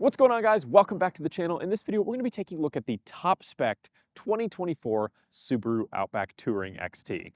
What's going on, guys? Welcome back to the channel. In this video, we're going to be taking a look at the top-spec'd 2024 Subaru Outback Touring XT.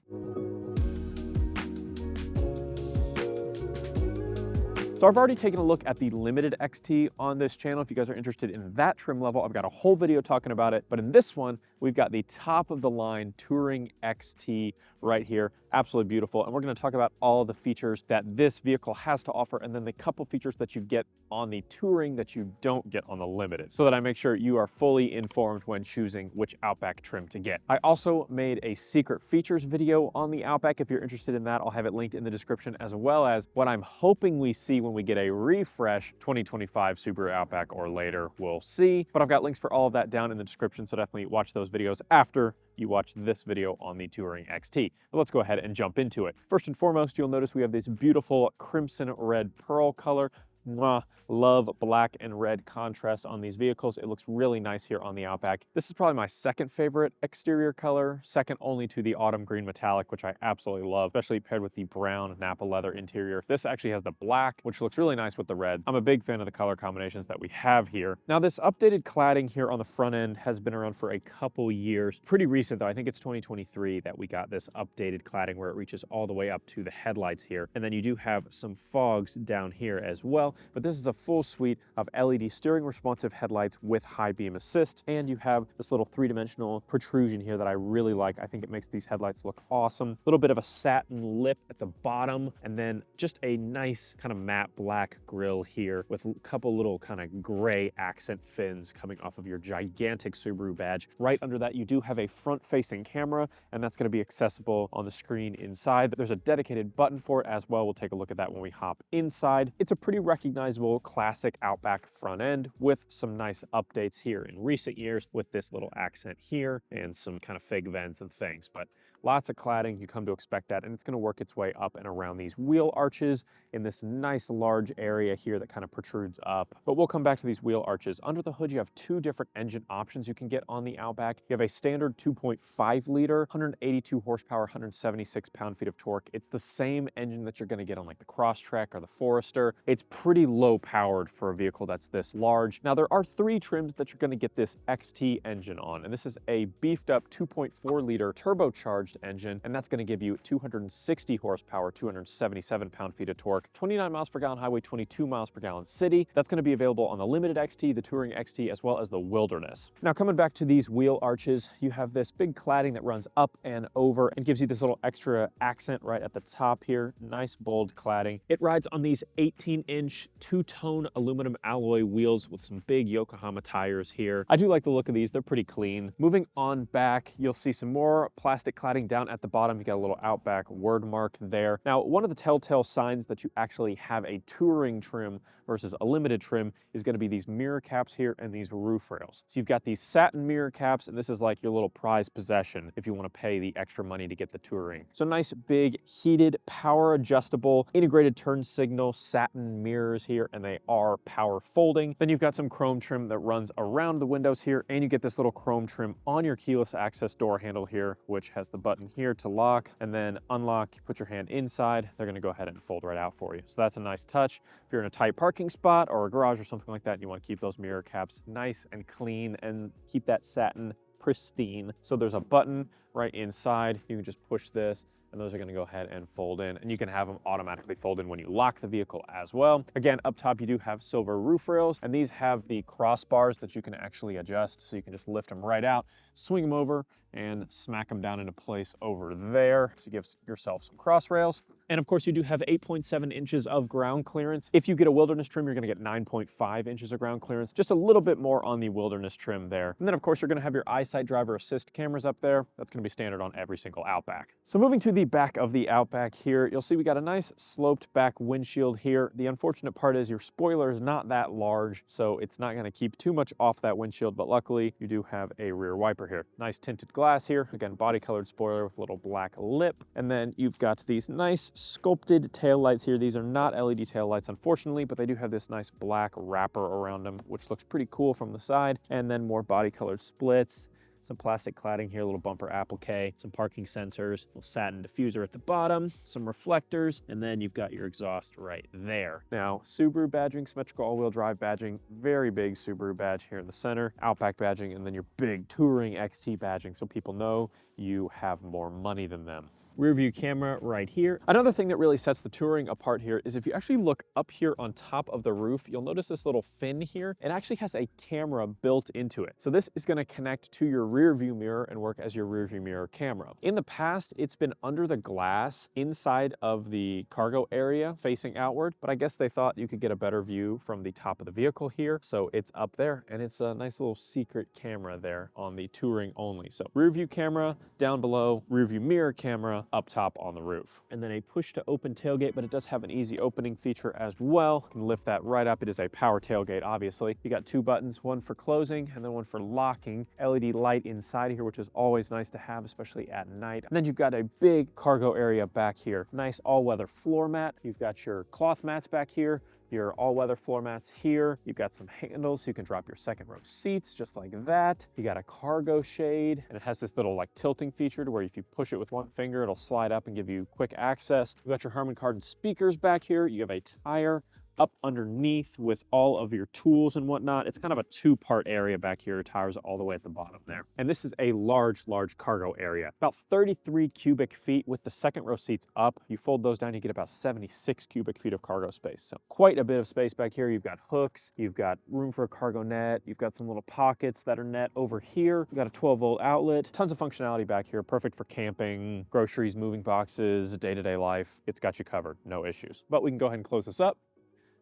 So I've already taken a look at the limited XT on this channel. If you guys are interested in that trim level, I've got a whole video talking about it. But in this one, we've got the top of the line Touring XT right here. Absolutely beautiful. And we're going to talk about all of the features that this vehicle has to offer, and then the couple features that you get on the Touring that you don't get on the limited, so that I make sure you are fully informed when choosing which Outback trim to get. I also made a secret features video on the Outback. If you're interested in that, I'll have it linked in the description, as well as what I'm hoping we see when we get a refresh 2025 Subaru Outback, or later, we'll see. But I've got links for all of that down in the description, so definitely watch those videos after you watch this video on the Touring XT. But let's go ahead and jump into it. First and foremost, you'll notice we have this beautiful crimson red pearl color. Mwah. Love black and red contrast on these vehicles. It looks really nice here on the Outback. This is probably my second favorite exterior color, second only to the autumn green metallic, which I absolutely love, especially paired with the brown Napa leather interior. This actually has the black, which looks really nice with the red. I'm a big fan of the color combinations that we have here. Now, this updated cladding here on the front end has been around for a couple years. Pretty recent though. I think it's 2023 that we got this updated cladding where it reaches all the way up to the headlights here. And then you do have some fogs down here as well. But this is a full suite of LED steering responsive headlights with high beam assist, and you have this little three-dimensional protrusion here that I really like. I think it makes these headlights look awesome. A little bit of a satin lip at the bottom, and then just a nice kind of matte black grille here with a couple little kind of gray accent fins coming off of your gigantic Subaru badge. Right under that, you do have a front-facing camera, and that's going to be accessible on the screen inside. There's a dedicated button for it as well. We'll take a look at that when we hop inside. It's a pretty recognizable classic Outback front end with some nice updates here in recent years with this little accent here and some kind of fake vents and things. But lots of cladding, you come to expect that, and it's going to work its way up and around these wheel arches in this nice large area here that kind of protrudes up. But we'll come back to these wheel arches. Under the hood, you have two different engine options you can get on the Outback. You have a standard 2.5 liter, 182 horsepower, 176 pound-feet of torque. It's the same engine that you're going to get on like the Crosstrek or the Forester. It's pretty low powered for a vehicle that's this large. Now, there are three trims that you're going to get this XT engine on, and this is a beefed up 2.4 liter turbocharged engine, and that's going to give you 260 horsepower, 277 pound-feet of torque, 29 miles per gallon highway, 22 miles per gallon city. That's going to be available on the limited XT, the Touring XT, as well as the Wilderness. Now, coming back to these wheel arches, you have this big cladding that runs up and over and gives you this little extra accent right at the top here. Nice bold cladding. It rides on these 18-inch two-tone aluminum alloy wheels with some big Yokohama tires here. I do like the look of these. They're pretty clean. Moving on back, you'll see some more plastic cladding down at the bottom. You got a little Outback word mark there. Now, one of the telltale signs that you actually have a touring trim versus a limited trim is going to be these mirror caps here and these roof rails. So you've got these satin mirror caps, and this is like your little prized possession if you want to pay the extra money to get the touring. So nice big heated power adjustable integrated turn signal satin mirrors here, and they are power folding. Then you've got some chrome trim that runs around the windows here, and you get this little chrome trim on your keyless access door handle here, which has the button here to lock and then unlock. You put your hand inside, they're going to go ahead and fold right out for you. So that's a nice touch. If you're in a tight parking spot or a garage or something like that, and you want to keep those mirror caps nice and clean and keep that satin pristine. So there's a button right inside. You can just push this, and those are going to go ahead and fold in, and you can have them automatically fold in when you lock the vehicle as well. Again, up top you do have silver roof rails, and these have the crossbars that you can actually adjust, so you can just lift them right out, swing them over, and smack them down into place over there to give yourself some cross rails. And of course, you do have 8.7 inches of ground clearance. If you get a Wilderness trim, you're going to get 9.5 inches of ground clearance, just a little bit more on the Wilderness trim there. And then of course, you're going to have your EyeSight driver assist cameras up there. That's going to be standard on every single Outback. So moving to the back of the Outback here, you'll see we got a nice sloped back windshield here. The unfortunate part is your spoiler is not that large, so it's not going to keep too much off that windshield, but luckily you do have a rear wiper here. Nice tinted glass here. Again, body colored spoiler with a little black lip. And then you've got these nice sculpted tail lights here. These are not LED tail lights, unfortunately, but they do have this nice black wrapper around them, which looks pretty cool from the side. And then more body colored splits. some plastic cladding here, a little bumper applique, some parking sensors, a little satin diffuser at the bottom, some reflectors, and then you've got your exhaust right there. Now, Subaru badging, symmetrical all-wheel drive badging, very big Subaru badge here in the center, Outback badging, and then your big Touring XT badging, so people know you have more money than them. Rear view camera right here. Another thing that really sets the Touring apart here is if you actually look up here on top of the roof, you'll notice this little fin here. It actually has a camera built into it. So this is going to connect to your rear view mirror and work as your rear view mirror camera. In the past, it's been under the glass inside of the cargo area facing outward, but I guess they thought you could get a better view from the top of the vehicle here. So it's up there, and it's a nice little secret camera there on the Touring only. So rear view camera down below, rear view mirror camera up top on the roof. And then a push to open tailgate, but it does have an easy opening feature as well. You can lift that right up. It is a power tailgate, obviously. You got two buttons, one for closing and then one for locking. LED light inside here, which is always nice to have, especially at night. And then you've got a big cargo area back here. Nice all-weather floor mat. You've got your cloth mats back here, your all-weather floor mats here. You've got some handles so you can drop your second row seats just like that. You got a cargo shade, and it has this little like tilting feature to where if you push it with one finger, it'll slide up and give you quick access. You've got your Harman Kardon speakers back here. You have a tire up underneath with all of your tools and whatnot. It's kind of a two-part area back here. Tires all the way at the bottom there. And this is a large cargo area. About 33 cubic feet with the second row seats up. You fold those down, you get about 76 cubic feet of cargo space. So quite a bit of space back here. You've got hooks, you've got room for a cargo net, you've got some little pockets that are net over here. You've got a 12-volt outlet, tons of functionality back here, perfect for camping, groceries, moving boxes, day-to-day life. It's got you covered, no issues. But we can go ahead and close this up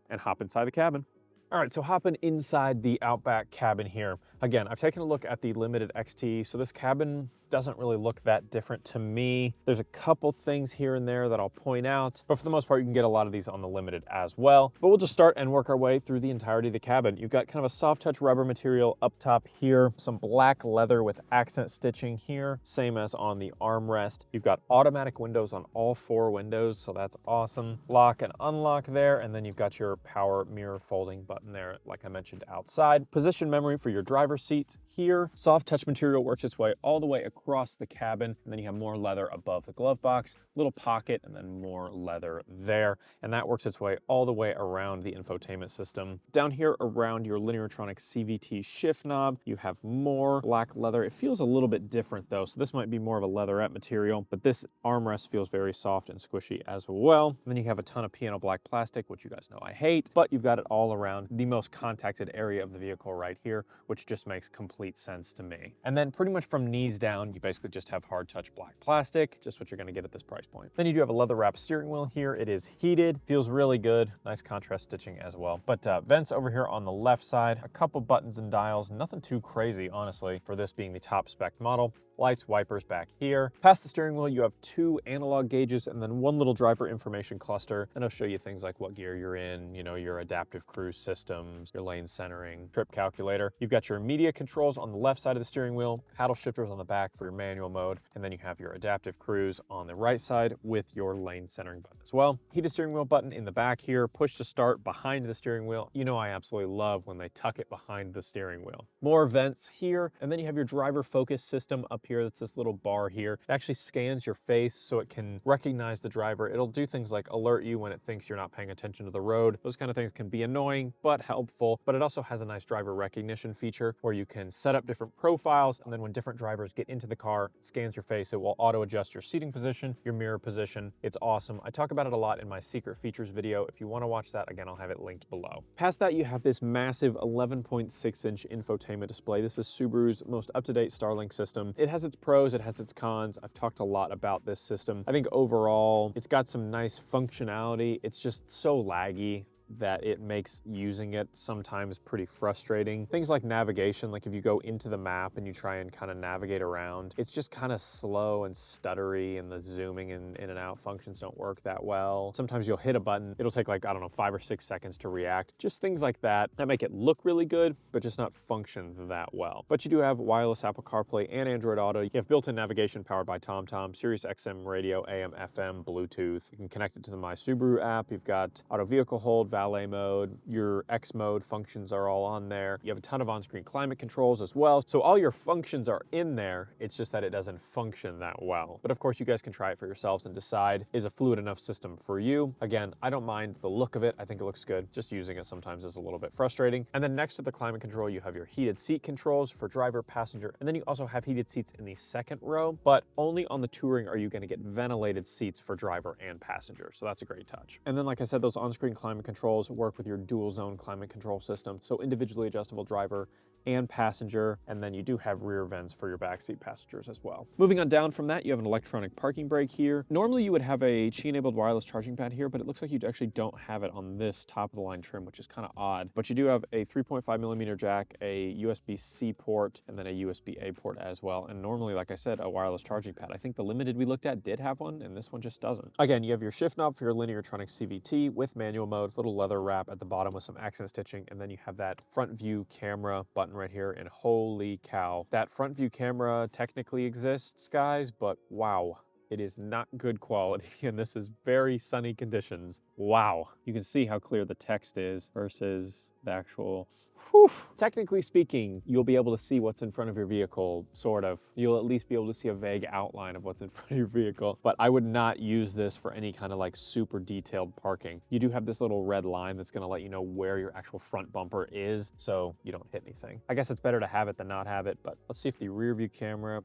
and hop inside the cabin. All right, so hopping inside the Outback cabin here. Again, I've taken a look at the Limited XT, so this cabin doesn't really look that different to me. There's a couple things here and there that I'll point out, but for the most part, you can get a lot of these on the Limited as well. But we'll just start and work our way through the entirety of the cabin. You've got kind of a soft touch rubber material up top here, some black leather with accent stitching here, same as on the armrest. You've got automatic windows on all four windows, so that's awesome. Lock and unlock there, and then you've got your power mirror folding button there, like I mentioned outside. Position memory for your driver's seat here. Soft touch material works its way all the way across the cabin, and then you have more leather above the glove box, little pocket, and then more leather there. And that works its way all the way around the infotainment system. Down here around your Lineartronic CVT shift knob, you have more black leather. It feels a little bit different though, so this might be more of a leatherette material, but this armrest feels very soft and squishy as well. And then you have a ton of piano black plastic, which you guys know I hate, but you've got it all around the most contacted area of the vehicle right here, which just makes complete sense to me. And then pretty much from knees down, you basically just have hard touch black plastic, just what you're gonna get at this price point. Then you do have a leather wrapped steering wheel here. It is heated, feels really good. Nice contrast stitching as well. But vents over here on the left side, a couple buttons and dials, nothing too crazy, honestly, for this being the top spec model. Lights, wipers back here. Past the steering wheel, you have two analog gauges and then one little driver information cluster. And it'll show you things like what gear you're in, you know, your adaptive cruise systems, your lane centering, trip calculator. You've got your media controls on the left side of the steering wheel, paddle shifters on the back for your manual mode, and then you have your adaptive cruise on the right side with your lane centering button as well. Heated steering wheel button in the back here, push to start behind the steering wheel. You know I absolutely love when they tuck it behind the steering wheel. More vents here, and then you have your driver focus system up here. That's this little bar here. It actually scans your face so it can recognize the driver. It'll do things like alert you when it thinks you're not paying attention to the road. Those kind of things can be annoying, but helpful. But it also has a nice driver recognition feature where you can set up different profiles, and then when different drivers get into the car, it scans your face. It will auto adjust your seating position, your mirror position. It's awesome. I talk about it a lot in my secret features video. If you want to watch that, again, I'll have it linked below. Past that, you have this massive 11.6-inch infotainment display. This is Subaru's most up-to-date Starlink system. It has its pros, it has its cons. I've talked a lot about this system. I think overall, it's got some nice functionality. It's just so laggy that it makes using it sometimes pretty frustrating. Things like navigation, like if you go into the map and you try and kind of navigate around, it's just kind of slow and stuttery, and the zooming and in and out functions don't work that well. Sometimes you'll hit a button, it'll take like, I don't know, 5 or 6 seconds to react. Just things like that make it look really good, but just not function that well. But you do have wireless Apple CarPlay and Android Auto. You have built-in navigation powered by TomTom, Sirius XM radio, AM, FM, Bluetooth. You can connect it to the My Subaru app. You've got auto vehicle hold, valet mode, your X mode functions are all on there. You have a ton of on-screen climate controls as well. So all your functions are in there. It's just that it doesn't function that well. But of course you guys can try it for yourselves and decide, is a fluid enough system for you? Again, I don't mind the look of it. I think it looks good. Just using it sometimes is a little bit frustrating. And then next to the climate control, you have your heated seat controls for driver, passenger, and then you also have heated seats in the second row, but only on the Touring are you going to get ventilated seats for driver and passenger. So that's a great touch. And then like I said, those on-screen climate controls work with your dual zone climate control system. So individually adjustable driver and passenger, and then you do have rear vents for your backseat passengers as well. Moving on down from that, you have an electronic parking brake here. Normally you would have a Qi-enabled wireless charging pad here, but it looks like you actually don't have it on this top of the line trim, which is kind of odd. But you do have a 3.5mm jack, a USB-C port, and then a USB-A port as well. And normally, like I said, a wireless charging pad. I think the Limited we looked at did have one, and this one just doesn't. Again, you have your shift knob for your Lineartronic CVT with manual mode, little leather wrap at the bottom with some accent stitching, and then you have that front view camera button right here, and holy cow, that front view camera technically exists, guys, but wow, it is not good quality, and this is very sunny conditions. Wow. You can see how clear the text is versus the actual, whew. Technically speaking, you'll be able to see what's in front of your vehicle, sort of. You'll at least be able to see a vague outline of what's in front of your vehicle, but I would not use this for any kind of like super detailed parking. You do have this little red line that's gonna let you know where your actual front bumper is, so you don't hit anything. I guess it's better to have it than not have it, but let's see if the rear view camera,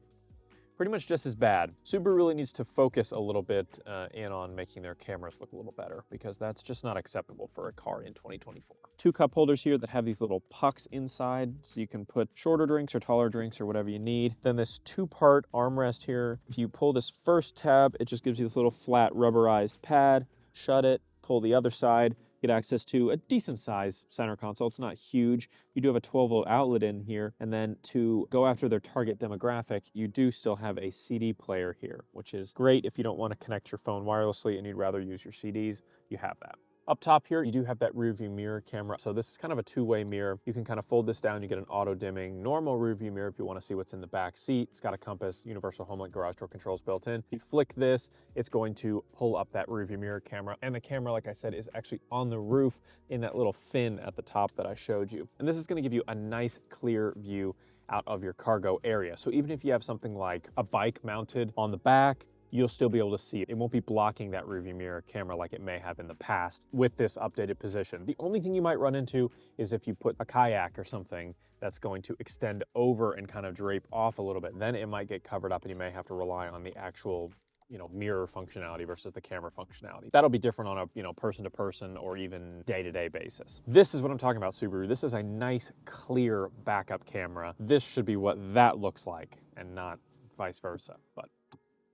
pretty much just as bad. Subaru really needs to focus a little bit in on making their cameras look a little better, because that's just not acceptable for a car in 2024. Two cup holders here that have these little pucks inside, so you can put shorter drinks or taller drinks or whatever you need. Then this two-part armrest here. If you pull this first tab, it just gives you this little flat rubberized pad. Shut it, pull the other side, get access to a decent size center console. It's not huge. You do have a 12-volt outlet in here, and then to go after their target demographic, you do still have a CD player here, which is great if you don't want to connect your phone wirelessly and you'd rather use your CDs. You have that. Up top here, you do have that rear view mirror camera. So this is kind of a two-way mirror. You can kind of fold this down. You get an auto dimming normal rear view mirror if you want to see what's in the back seat. It's got a compass, universal HomeLink garage door controls built in. If you flick this, it's going to pull up that rear view mirror camera. And the camera, like I said, is actually on the roof in that little fin at the top that I showed you. And this is going to give you a nice clear view out of your cargo area. So even if you have something like a bike mounted on the back, you'll still be able to see it. It won't be blocking that rearview mirror camera like it may have in the past with this updated position. The only thing you might run into is if you put a kayak or something that's going to extend over and kind of drape off a little bit, then it might get covered up and you may have to rely on the actual mirror functionality versus the camera functionality. That'll be different on a person to person or even day-to-day basis. This is what I'm talking about, Subaru. This is a nice, clear backup camera. This should be what that looks like and not vice versa, but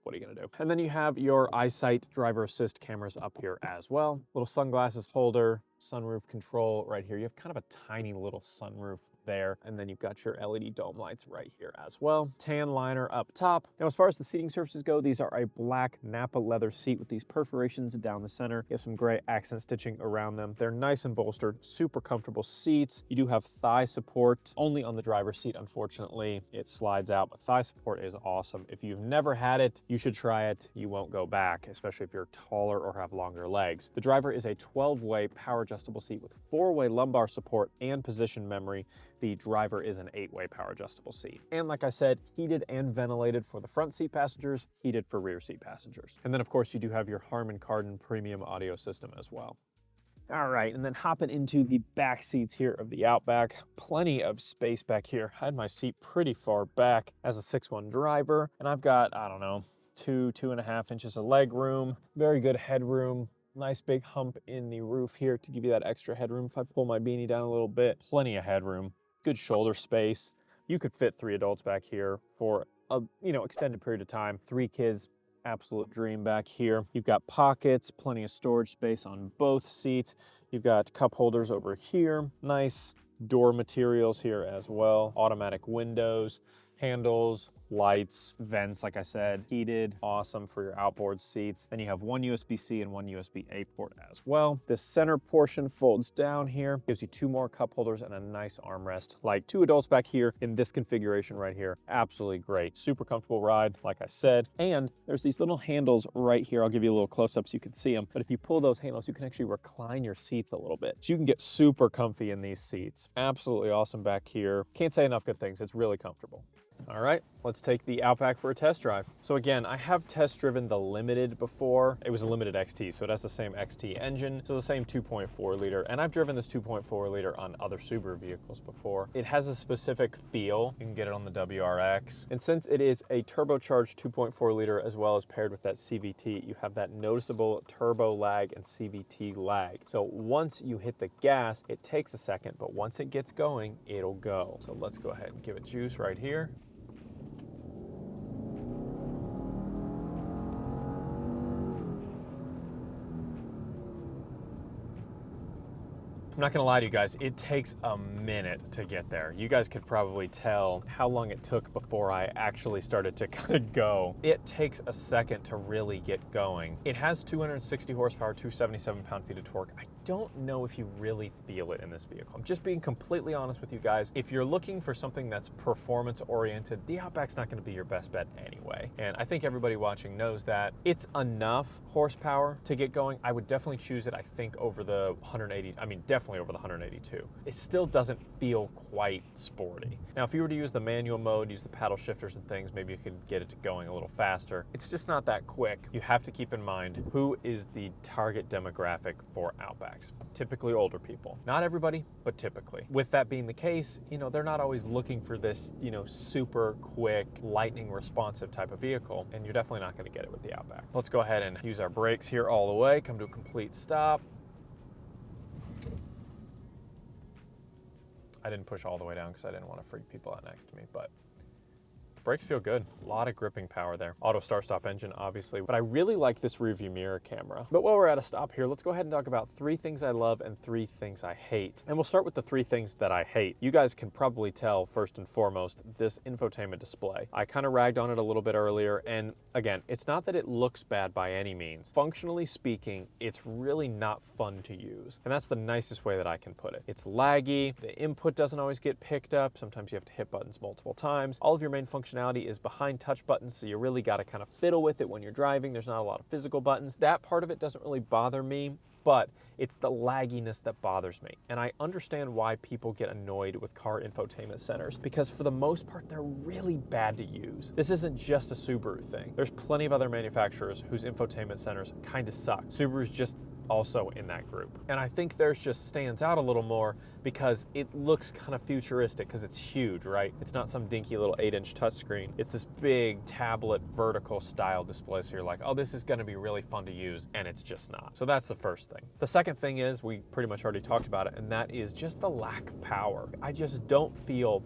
what are you gonna do? And then you have your EyeSight driver assist cameras up here as well. Little sunglasses holder, sunroof control right here. You have kind of a tiny little sunroof there, and then you've got your LED dome lights right here as well. Tan liner up top. Now, as far as the seating surfaces go, these are a black Napa leather seat with these perforations down the center. You have some gray accent stitching around them. They're nice and bolstered, super comfortable seats. You do have thigh support only on the driver's seat. Unfortunately, it slides out, but thigh support is awesome. If you've never had it, you should try it. You won't go back, especially if you're taller or have longer legs. The driver is a 12-way power adjustable seat with 4-way lumbar support and position memory. The driver is an 8-way power adjustable seat. And like I said, heated and ventilated for the front seat passengers, heated for rear seat passengers. And then of course you do have your Harman Kardon premium audio system as well. All right, and then hopping into the back seats here of the Outback, plenty of space back here. I had my seat pretty far back as a 6'1" driver, and I've got, I don't know, 2.5 inches of leg room, very good headroom. Nice big hump in the roof here to give you that extra headroom. If I pull my beanie down a little bit, plenty of headroom, good shoulder space. You could fit 3 adults back here for a extended period of time. 3 kids, absolute dream back here. You've got pockets, plenty of storage space on both seats. You've got cup holders over here. Nice door materials here as well. Automatic windows, handles, lights, vents, like I said, heated, awesome for your outboard seats. Then you have one USB-C and one USB-A port as well. This center portion folds down here, gives you 2 more cup holders and a nice armrest. Like 2 adults back here in this configuration right here. Absolutely great. Super comfortable ride, like I said. And there's these little handles right here. I'll give you a little close-up so you can see them. But if you pull those handles, you can actually recline your seats a little bit. So you can get super comfy in these seats. Absolutely awesome back here. Can't say enough good things. It's really comfortable. All right, let's take the Outback for a test drive. So again, I have test driven the Limited before. It was a Limited XT, so it has the same XT engine, so the same 2.4 liter. And I've driven this 2.4 liter on other Subaru vehicles before. It has a specific feel. You can get it on the WRX. And since it is a turbocharged 2.4 liter as well as paired with that CVT, you have that noticeable turbo lag and CVT lag. So once you hit the gas, it takes a second, but once it gets going, it'll go. So let's go ahead and give it juice right here. I'm not gonna lie to you guys, it takes a minute to get there. You guys could probably tell how long it took before I actually started to kind of go. It takes a second to really get going. It has 260 horsepower, 277 pound-feet of torque. I don't know if you really feel it in this vehicle. I'm just being completely honest with you guys. If you're looking for something that's performance-oriented, the Outback's not gonna be your best bet anyway. And I think everybody watching knows that. It's enough horsepower to get going. I would definitely choose it, I think, over the 180, definitely over the 182. It still doesn't feel quite sporty. Now, if you were to use the manual mode, use the paddle shifters and things, maybe you could get it to going a little faster. It's just not that quick. You have to keep in mind who is the target demographic for Outbacks. Typically older people. Not everybody, but typically. With that being the case, they're not always looking for this, super quick, lightning responsive type of vehicle, and you're definitely not gonna get it with the Outback. Let's go ahead and use our brakes here all the way, come to a complete stop. I didn't push all the way down because I didn't want to freak people out next to me, but brakes feel good. A lot of gripping power there. Auto start-stop engine, obviously, but I really like this rearview mirror camera. But while we're at a stop here, let's go ahead and talk about 3 things I love and 3 things I hate. And we'll start with the 3 things that I hate. You guys can probably tell, first and foremost, this infotainment display. I kind of ragged on it a little bit earlier, and again, it's not that it looks bad by any means. Functionally speaking, it's really not fun to use. And that's the nicest way that I can put it. It's laggy, the input doesn't always get picked up, sometimes you have to hit buttons multiple times. All of your main functionality is behind touch buttons, so you really got to kind of fiddle with it when you're driving. There's not a lot of physical buttons. That part of it doesn't really bother me, but it's the lagginess that bothers me. And I understand why people get annoyed with car infotainment centers, because for the most part, they're really bad to use. This isn't just a Subaru thing. There's plenty of other manufacturers whose infotainment centers kind of suck. Subaru's just also in that group. And I think theirs just stands out a little more because it looks kind of futuristic because it's huge, right? It's not some dinky little 8-inch touchscreen. It's this big tablet vertical style display. So you're like, oh, this is gonna be really fun to use, and it's just not. So that's the first thing. The second thing is, we pretty much already talked about it, and that is just the lack of power. I just don't feel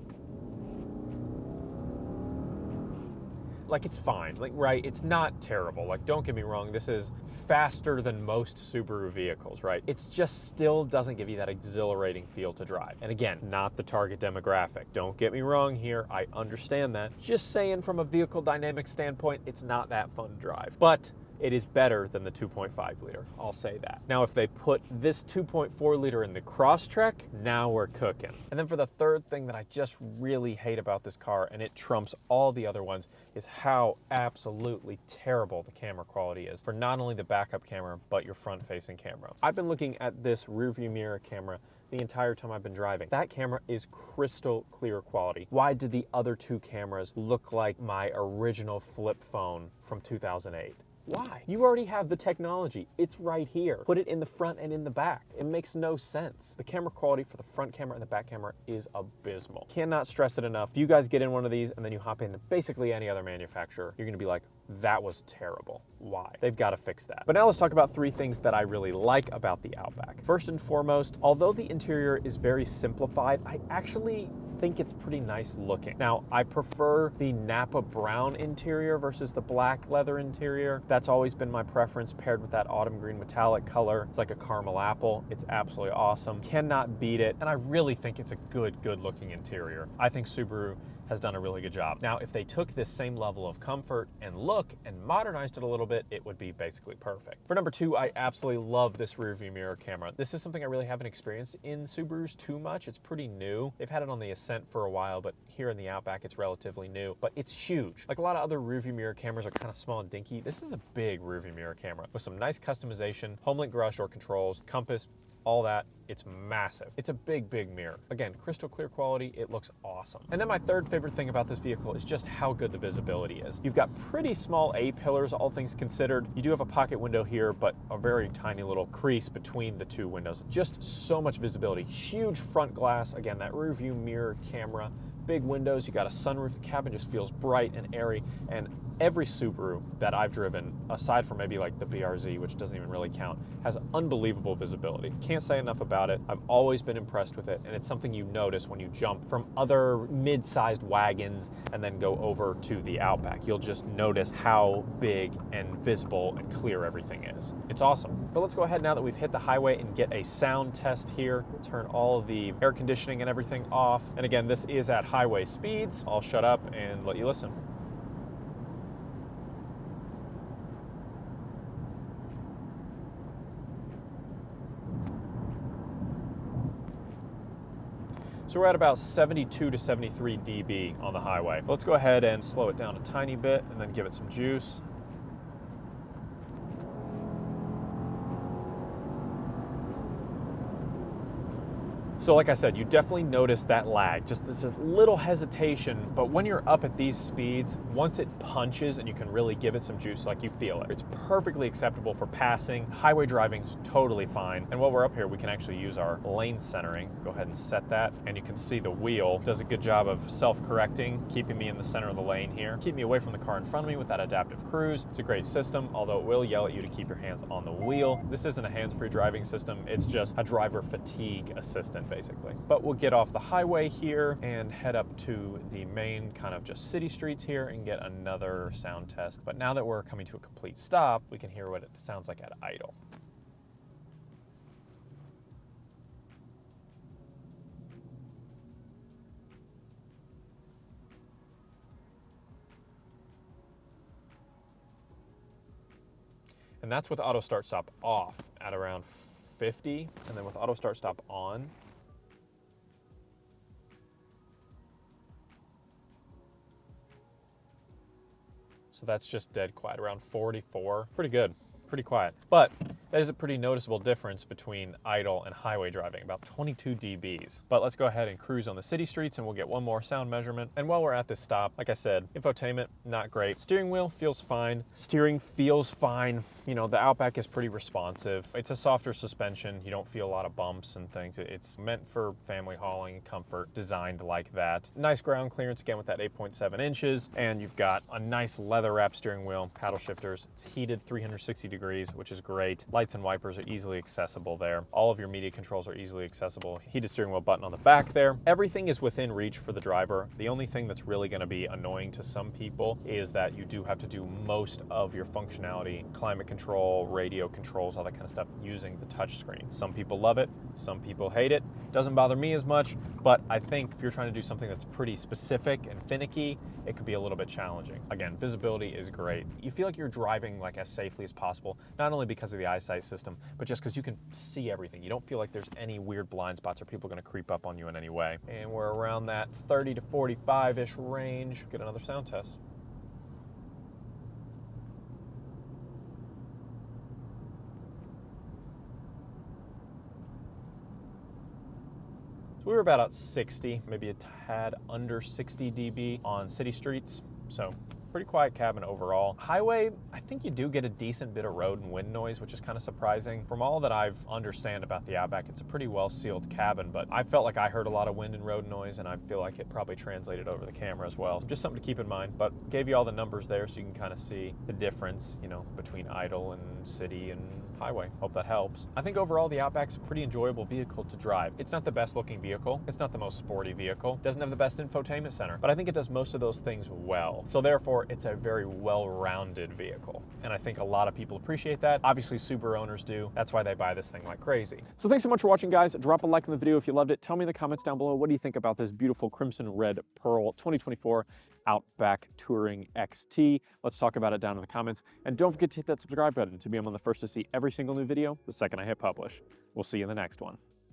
like it's fine, right? It's not terrible. Like, don't get me wrong, this is faster than most Subaru vehicles, right? It just still doesn't give you that exhilarating feel to drive. And again, not the target demographic. Don't get me wrong here, I understand that. Just saying from a vehicle dynamic standpoint, it's not that fun to drive. But it is better than the 2.5 liter, I'll say that. Now, if they put this 2.4 liter in the Crosstrek, now we're cooking. And then for the third thing that I just really hate about this car, and it trumps all the other ones, is how absolutely terrible the camera quality is for not only the backup camera, but your front-facing camera. I've been looking at this rearview mirror camera the entire time I've been driving. That camera is crystal clear quality. Why did the other 2 cameras look like my original flip phone from 2008? Why? You already have the technology. It's right here. Put it in the front and in the back. It makes no sense. The camera quality for the front camera and the back camera is abysmal. Cannot stress it enough. If you guys get in one of these and then you hop into basically any other manufacturer, you're gonna be like, that was terrible. Why? They've got to fix that. But now let's talk about 3 things that I really like about the Outback. First and foremost, although the interior is very simplified, I actually think it's pretty nice looking. Now, I prefer the Napa brown interior versus the black leather interior. That's always been my preference, paired with that autumn green metallic color. It's like a caramel apple. It's absolutely awesome. Cannot beat it. And I really think it's a good looking interior. I think Subaru has done a really good job. Now, if they took this same level of comfort and look and modernized it a little bit, it would be basically perfect. For number 2, I absolutely love this rear view mirror camera. This is something I really haven't experienced in Subarus too much. It's pretty new. They've had it on the Ascent for a while, but here in the Outback, it's relatively new, but it's huge. Like a lot of other rear view mirror cameras are kind of small and dinky. This is a big rear view mirror camera with some nice customization, HomeLink garage door controls, compass, all that. It's massive. It's a big, big mirror. Again, crystal clear quality. It looks awesome. And then my third favorite thing about this vehicle is just how good the visibility is. You've got pretty small A-pillars, all things considered. You do have a pocket window here, but a very tiny little crease between the two windows. Just so much visibility. Huge front glass. Again, that rear view mirror camera. Big windows, you got a sunroof, the cabin just feels bright and airy, and every Subaru that I've driven, aside from maybe like the BRZ, which doesn't even really count, has unbelievable visibility. Can't say enough about it. I've always been impressed with it, and it's something you notice when you jump from other mid-sized wagons and then go over to the Outback. You'll just notice how big and visible and clear everything is. It's awesome. But let's go ahead now that we've hit the highway and get a sound test here. We'll turn all of the air conditioning and everything off. And again, this is at highway speeds. I'll shut up and let you listen. So we're at about 72 to 73 dB on the highway. Let's go ahead and slow it down a tiny bit and then give it some juice. So like I said, you definitely notice that lag, just this little hesitation, but when you're up at these speeds, once it punches and you can really give it some juice, like you feel it. It's perfectly acceptable for passing. Highway driving's totally fine. And while we're up here, we can actually use our lane centering. Go ahead and set that, and you can see the wheel does a good job of self-correcting, keeping me in the center of the lane here, keep me away from the car in front of me with that adaptive cruise. It's a great system, although it will yell at you to keep your hands on the wheel. This isn't a hands-free driving system, it's just a driver fatigue assistant, basically. But we'll get off the highway here and head up to the main kind of just city streets here and get another sound test. But now that we're coming to a complete stop, we can hear what it sounds like at idle. And that's with auto start stop off at around 50, and then with auto start stop on, so that's just dead quiet, around 44. Pretty good, pretty quiet. But that is a pretty noticeable difference between idle and highway driving, about 22 dBs. But let's go ahead and cruise on the city streets and we'll get one more sound measurement. And while we're at this stop, like I said, infotainment, not great. Steering wheel feels fine. Steering feels fine. You know, the Outback is pretty responsive. It's a softer suspension. You don't feel a lot of bumps and things. It's meant for family hauling and comfort, designed like that. Nice ground clearance, again, with that 8.7 inches. And you've got a nice leather wrap steering wheel, paddle shifters. It's heated 360 degrees, which is great. Lights and wipers are easily accessible there. All of your media controls are easily accessible. Heated steering wheel button on the back there. Everything is within reach for the driver. The only thing that's really going to be annoying to some people is that you do have to do most of your functionality, climate control, radio controls, all that kind of stuff, using the touchscreen. Some people love it, some people hate it. Doesn't bother me as much, but I think if you're trying to do something that's pretty specific and finicky, it could be a little bit challenging. Again, visibility is great. You feel like you're driving like as safely as possible, not only because of the eyesight system, but just because you can see everything. You don't feel like there's any weird blind spots or people are going to creep up on you in any way. And we're around that 30 to 45-ish range. Get another sound test. So we were about at 60, maybe a tad under 60 dB on city streets. So pretty quiet cabin overall. Highway, I think you do get a decent bit of road and wind noise, which is kind of surprising. From all that I've understand about the Outback, it's a pretty well sealed cabin, but I felt like I heard a lot of wind and road noise, and I feel like it probably translated over the camera as well. Just something to keep in mind, but gave you all the numbers there so you can kind of see the difference, you know, between idle and city and highway. Hope that helps. I think overall the Outback's a pretty enjoyable vehicle to drive. It's not the best looking vehicle. It's not the most sporty vehicle. It doesn't have the best infotainment center, but I think it does most of those things well. So therefore, therefore it's a very well-rounded vehicle. And I think a lot of people appreciate that. Obviously Subaru owners do. That's why they buy this thing like crazy. So thanks so much for watching, guys. Drop a like in the video if you loved it. Tell me in the comments down below, what do you think about this beautiful crimson red pearl 2024 Outback Touring XT? Let's talk about it down in the comments. And don't forget to hit that subscribe button to be among the first to see every single new video the second I hit publish. We'll see you in the next one.